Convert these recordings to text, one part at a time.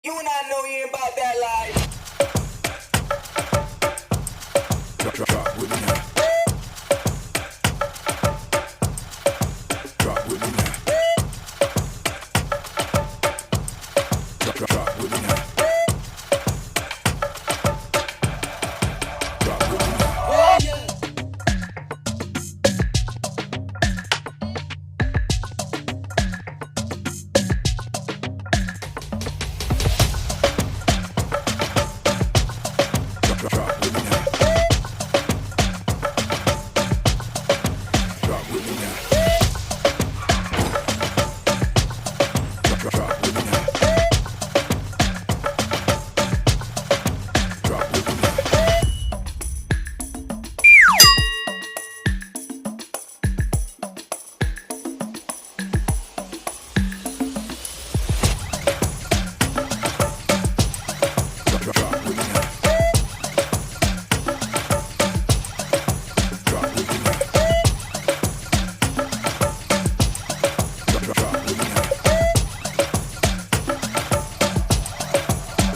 You and I know you ain't about that life. Drop with me now. Drop with me now. Drop with me now. Drop with me now. Oh yeah. Drop with me now. Drop with me now. Drop with me now. Drop with me now. Drop with me now. Drop with me now. Drop with me now.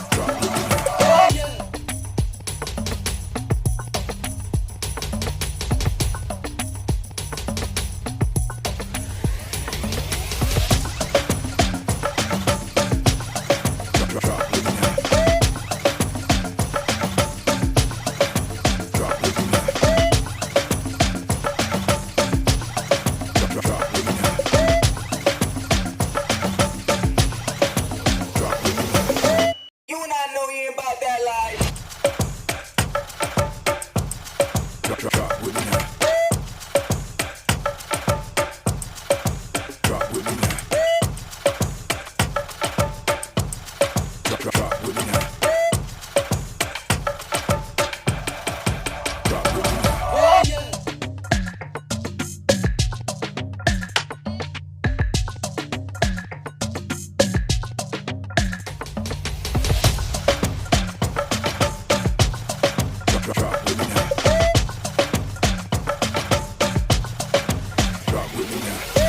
Drop with me now. Oh yeah. Drop with me now. Drop with me now. Drop with me now. Drop with me now. You and I know you ain't about that life. Drop with me now. Drop with me now. Drop with me now. Drop with me now. Oh yeah. Drop with me now. Drop with me now.